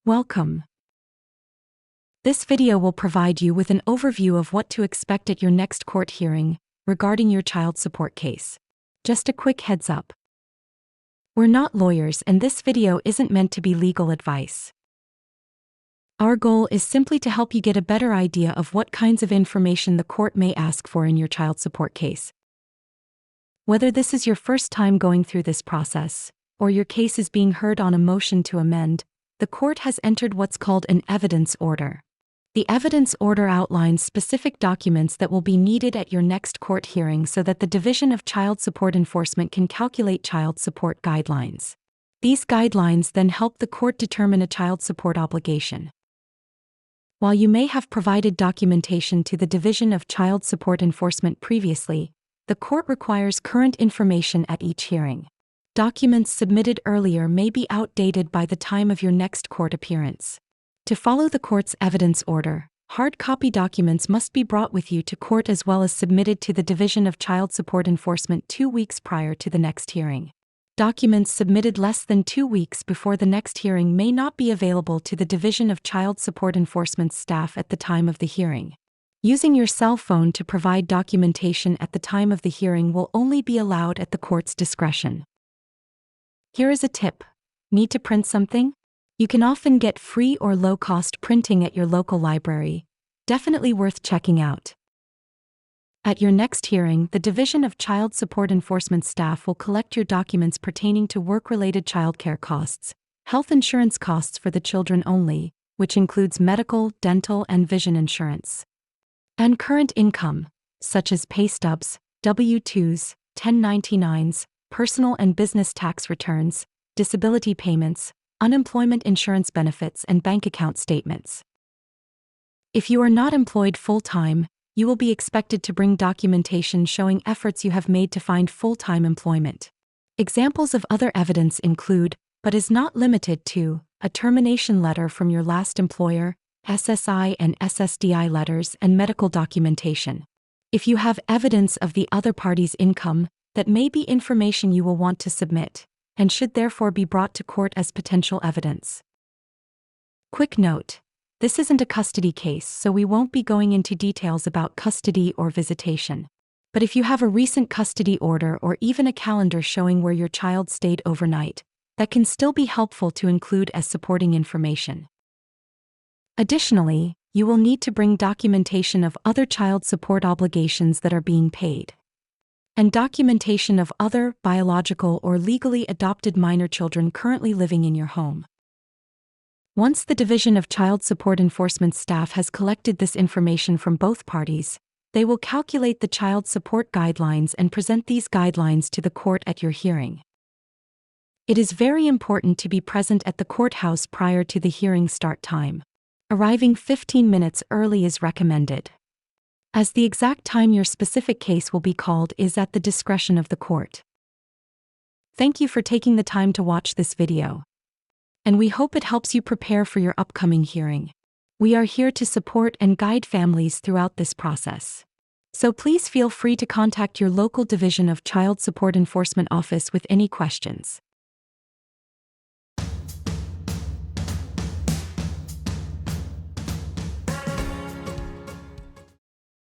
Welcome. This video will provide you with an overview of what to expect at your next court hearing regarding your child support case. Just a quick heads up. We're not lawyers and this video isn't meant to be legal advice. Our goal is simply to help you get a better idea of what kinds of information the court may ask for in your child support case. Whether this is your first time going through this process, or your case is being heard on a motion to amend, the court has entered what's called an evidence order. The evidence order outlines specific documents that will be needed at your next court hearing so that the Division of Child Support Enforcement can calculate child support guidelines. These guidelines then help the court determine a child support obligation. While you may have provided documentation to the Division of Child Support Enforcement previously, the court requires current information at each hearing. Documents submitted earlier may be outdated by the time of your next court appearance. To follow the court's evidence order, hard copy documents must be brought with you to court as well as submitted to the Division of Child Support Enforcement 2 weeks prior to the next hearing. Documents submitted less than 2 weeks before the next hearing may not be available to the Division of Child Support Enforcement staff at the time of the hearing. Using your cell phone to provide documentation at the time of the hearing will only be allowed at the court's discretion. Here is a tip. Need to print something? You can often get free or low-cost printing at your local library. Definitely worth checking out. At your next hearing, the Division of Child Support Enforcement staff will collect your documents pertaining to work-related childcare costs, health insurance costs for the children only, which includes medical, dental, and vision insurance, and current income, such as pay stubs, W-2s, 1099s, personal and business tax returns, disability payments, unemployment insurance benefits, and bank account statements. If you are not employed full-time, you will be expected to bring documentation showing efforts you have made to find full-time employment. Examples of other evidence include, but is not limited to, a termination letter from your last employer, SSI and SSDI letters, and medical documentation. If you have evidence of the other party's income, that may be information you will want to submit, and should therefore be brought to court as potential evidence. Quick note. This isn't a custody case, so we won't be going into details about custody or visitation. But if you have a recent custody order or even a calendar showing where your child stayed overnight, that can still be helpful to include as supporting information. Additionally, you will need to bring documentation of other child support obligations that are being paid, and documentation of other biological or legally adopted minor children currently living in your home. Once the Division of Child Support Enforcement staff has collected this information from both parties, they will calculate the child support guidelines and present these guidelines to the court at your hearing. It is very important to be present at the courthouse prior to the hearing start time. Arriving 15 minutes early is recommended, as the exact time your specific case will be called is at the discretion of the court. Thank you for taking the time to watch this video, and we hope it helps you prepare for your upcoming hearing. We are here to support and guide families throughout this process. So please feel free to contact your local Division of Child Support Enforcement office with any questions.